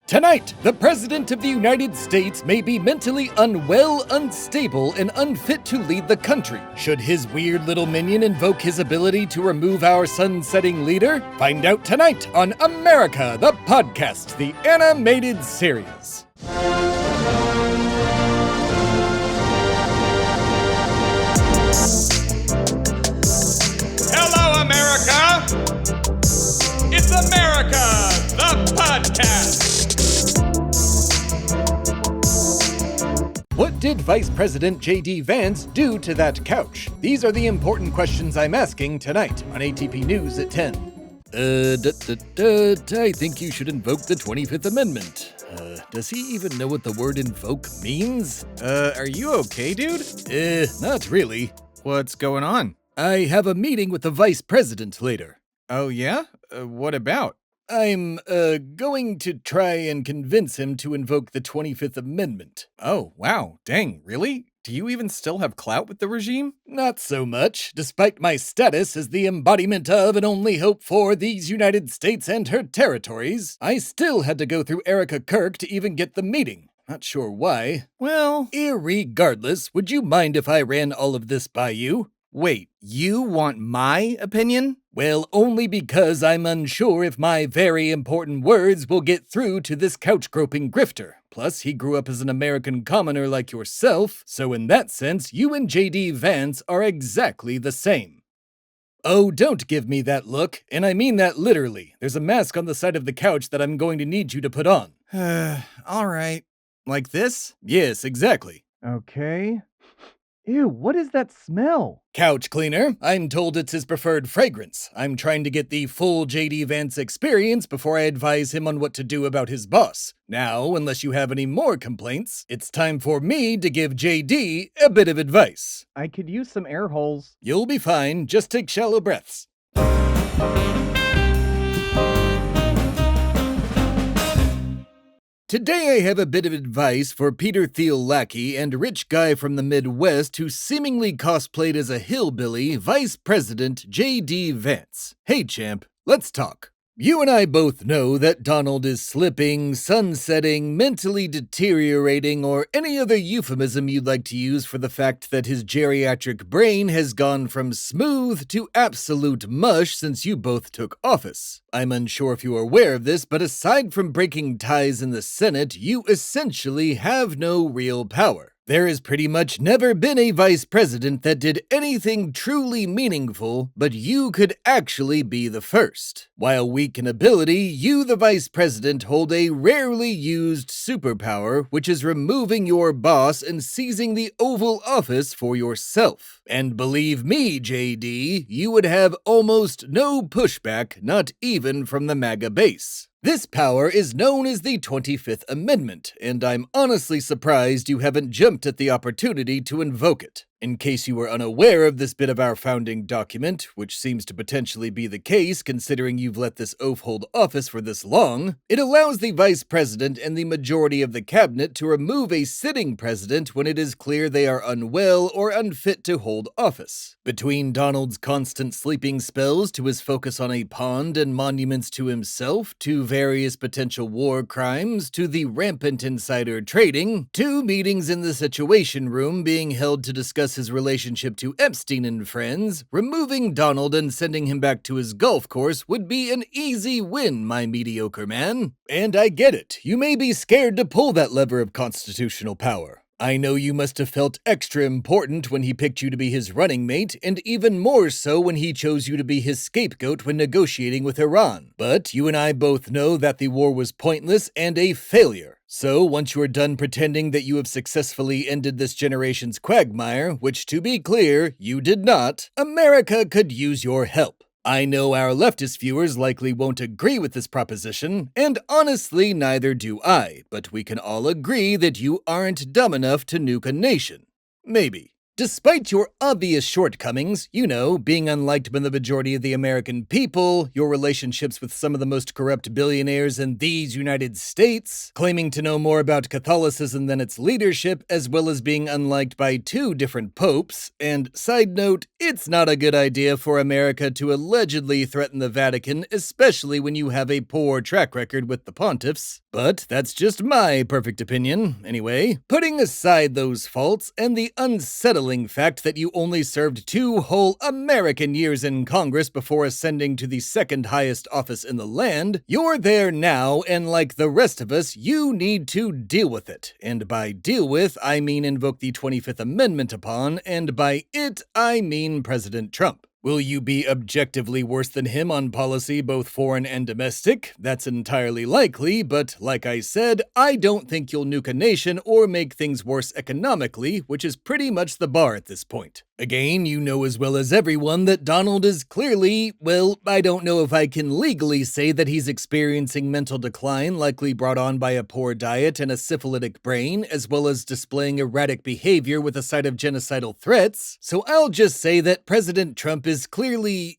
Tonight, the President of the United States may be mentally unwell, unstable, and unfit to lead the country. Should his weird little minion invoke his ability to remove our sun-setting leader? Find out tonight on America, the Podcast, the animated series. Hello, America! It's America, the Podcast! What did Vice President JD Vance do to that couch? These are the important questions I'm asking tonight on ATP News at 10. I think you should invoke the 25th Amendment. Does he even know what the word invoke means? Are you okay, dude? Not really. What's going on? I have a meeting with the Vice President later. Oh, yeah? What about? I'm, going to try and convince him to invoke the 25th Amendment. Oh, wow. Dang, really? Do you even still have clout with the regime? Not so much, despite my status as the embodiment of and only hope for these United States and her territories. I still had to go through Erica Kirk to even get the meeting. Not sure why. Well, irregardless, would you mind if I ran all of this by you? Wait, you want my opinion? Well, only because I'm unsure if my very important words will get through to this couch-groping grifter. Plus, he grew up as an American commoner like yourself, so in that sense, you and JD Vance are exactly the same. Oh, don't give me that look, and I mean that literally. There's a mask on the side of the couch that I'm going to need you to put on. All right. Like this? Yes, exactly. Okay. Ew, what is that smell? Couch cleaner. I'm told it's his preferred fragrance. I'm trying to get the full JD Vance experience before I advise him on what to do about his boss. Now, unless you have any more complaints, it's time for me to give JD a bit of advice. I could use some air holes. You'll be fine. Just take shallow breaths. Today I have a bit of advice for Peter Thiel Lackey and a rich guy from the Midwest who seemingly cosplayed as a hillbilly, Vice President JD Vance. Hey champ, let's talk. You and I both know that Donald is slipping, sunsetting, mentally deteriorating, or any other euphemism you'd like to use for the fact that his geriatric brain has gone from smooth to absolute mush since you both took office. I'm unsure if you are aware of this, but aside from breaking ties in the Senate, you essentially have no real power. There has pretty much never been a vice president that did anything truly meaningful, but you could actually be the first. While weak in ability, you, the vice president, hold a rarely used superpower, which is removing your boss and seizing the Oval Office for yourself. And believe me, JD, you would have almost no pushback, not even from the MAGA base. This power is known as the 25th Amendment, and I'm honestly surprised you haven't jumped at the opportunity to invoke it. In case you were unaware of this bit of our founding document, which seems to potentially be the case considering you've let this oaf hold office for this long, it allows the vice president and the majority of the cabinet to remove a sitting president when it is clear they are unwell or unfit to hold office. Between Donald's constant sleeping spells to his focus on a pond and monuments to himself, to various potential war crimes, to the rampant insider trading, to meetings in the Situation Room being held to discuss his relationship to Epstein and friends, removing Donald and sending him back to his golf course would be an easy win, my mediocre man. And I get it, you may be scared to pull that lever of constitutional power. I know you must have felt extra important when he picked you to be his running mate, and even more so when he chose you to be his scapegoat when negotiating with Iran. But you and I both know that the war was pointless and a failure. So, once you are done pretending that you have successfully ended this generation's quagmire, which to be clear, you did not, America could use your help. I know our leftist viewers likely won't agree with this proposition, and honestly neither do I, but we can all agree that you aren't dumb enough to nuke a nation. Maybe. Despite your obvious shortcomings, being unliked by the majority of the American people, your relationships with some of the most corrupt billionaires in these United States, claiming to know more about Catholicism than its leadership, as well as being unliked by 2 different popes, and side note, it's not a good idea for America to allegedly threaten the Vatican, especially when you have a poor track record with the pontiffs. But that's just my perfect opinion, anyway. Putting aside those faults and the unsettling fact that you only served 2 whole American years in Congress before ascending to the second highest office in the land, you're there now, and like the rest of us, you need to deal with it. And by deal with, I mean invoke the 25th Amendment upon, and by it, I mean President Trump. Will you be objectively worse than him on policy, both foreign and domestic? That's entirely likely, but like I said, I don't think you'll nuke a nation or make things worse economically, which is pretty much the bar at this point. Again, you know as well as everyone that Donald is clearly, well, I don't know if I can legally say that he's experiencing mental decline likely brought on by a poor diet and a syphilitic brain, as well as displaying erratic behavior with a side of genocidal threats, so I'll just say that President Trump is clearly,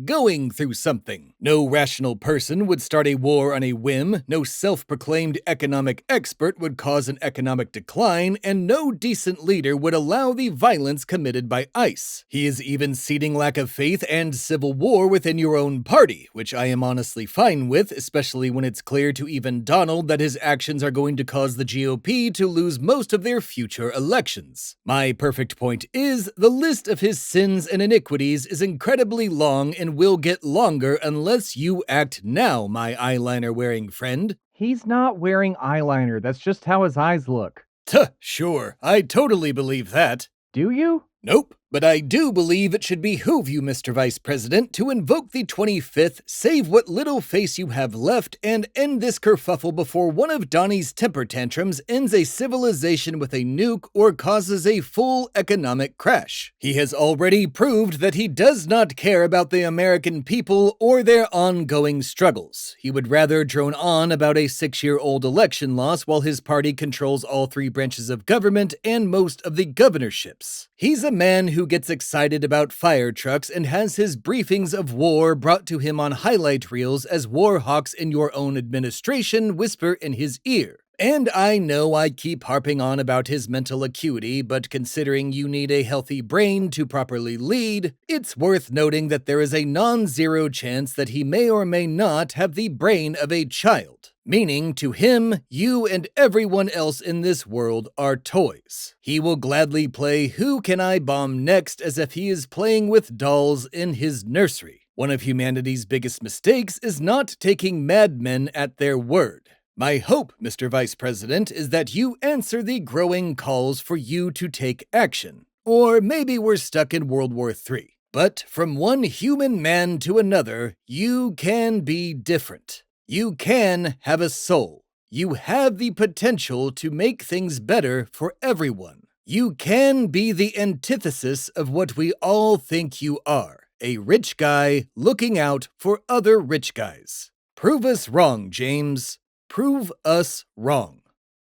going through something. No rational person would start a war on a whim, no self-proclaimed economic expert would cause an economic decline, and no decent leader would allow the violence committed by ICE. He is even seeding lack of faith and civil war within your own party, which I am honestly fine with, especially when it's clear to even Donald that his actions are going to cause the GOP to lose most of their future elections. My perfect point is, the list of his sins and iniquities is incredibly long and will get longer unless you act now, my eyeliner-wearing friend. He's not wearing eyeliner. That's just how his eyes look. Tuh, sure, I totally believe that. Do you? Nope, but I do believe it should behoove you, Mr. Vice President, to invoke the 25th, save what little face you have left, and end this kerfuffle before one of Donnie's temper tantrums ends a civilization with a nuke or causes a full economic crash. He has already proved that he does not care about the American people or their ongoing struggles. He would rather drone on about a 6-year-old election loss while his party controls all 3 branches of government and most of the governorships. He's a man who gets excited about fire trucks and has his briefings of war brought to him on highlight reels as war hawks in your own administration whisper in his ear. And I know I keep harping on about his mental acuity, but considering you need a healthy brain to properly lead, it's worth noting that there is a non-zero chance that he may or may not have the brain of a child. Meaning, to him, you and everyone else in this world are toys. He will gladly play Who Can I Bomb Next as if he is playing with dolls in his nursery. One of humanity's biggest mistakes is not taking madmen at their word. My hope, Mr. Vice President, is that you answer the growing calls for you to take action. Or maybe we're stuck in World War III. But from one human man to another, you can be different. You can have a soul. You have the potential to make things better for everyone. You can be the antithesis of what we all think you are, a rich guy looking out for other rich guys. Prove us wrong, James. Prove us wrong.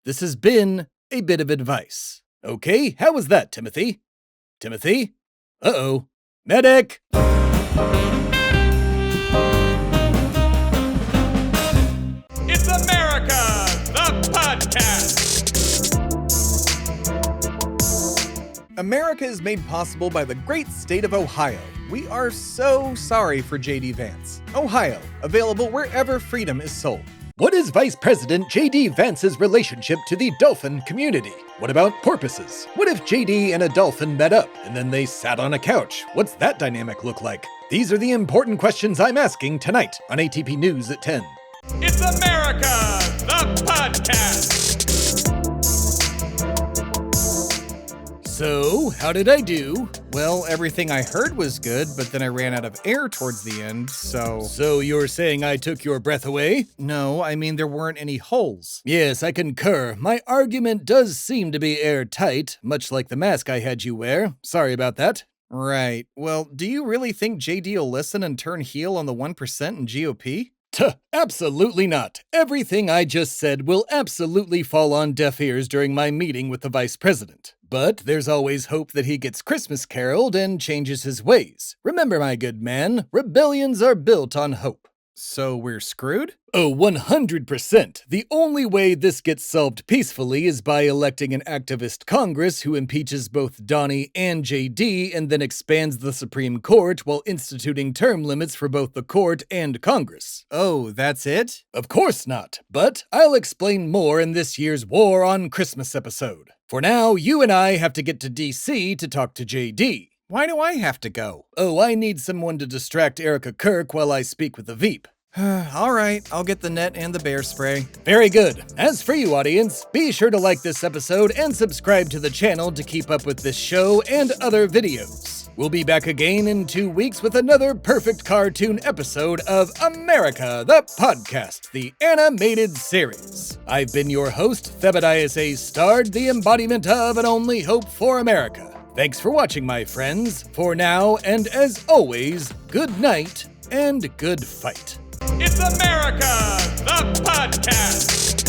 This has been a bit of advice. Okay, how was that, Timothy? Timothy? Uh-oh. Medic! It's America, the podcast. America is made possible by the great state of Ohio. We are so sorry for JD Vance. Ohio, available wherever freedom is sold. What is Vice President JD Vance's relationship to the dolphin community? What about porpoises? What if JD and a dolphin met up and then they sat on a couch? What's that dynamic look like? These are the important questions I'm asking tonight on ATP News at 10. It's America, the podcast. So, how did I do? Well, everything I heard was good, but then I ran out of air towards the end, so... So you're saying I took your breath away? No, I mean there weren't any holes. Yes, I concur. My argument does seem to be airtight, much like the mask I had you wear. Sorry about that. Right. Well, do you really think JD will listen and turn heel on the 1% in GOP? Tuh, absolutely not. Everything I just said will absolutely fall on deaf ears during my meeting with the Vice President. But there's always hope that he gets Christmas caroled and changes his ways. Remember, my good man, rebellions are built on hope. So we're screwed? Oh, 100%. The only way this gets solved peacefully is by electing an activist Congress who impeaches both Donnie and JD and then expands the Supreme Court while instituting term limits for both the court and Congress. Oh, that's it? Of course not, but I'll explain more in this year's War on Christmas episode. For now, you and I have to get to DC to talk to JD. Why do I have to go? Oh, I need someone to distract Erica Kirk while I speak with the Veep. All right, I'll get the net and the bear spray. Very good. As for you, audience, be sure to like this episode and subscribe to the channel to keep up with this show and other videos. We'll be back again in 2 weeks with another perfect cartoon episode of America, the Podcast, the animated series. I've been your host, Theb A Stard, the embodiment of an only hope for America. Thanks for watching, my friends. For now, and as always, good night and good fight. It's America, the podcast.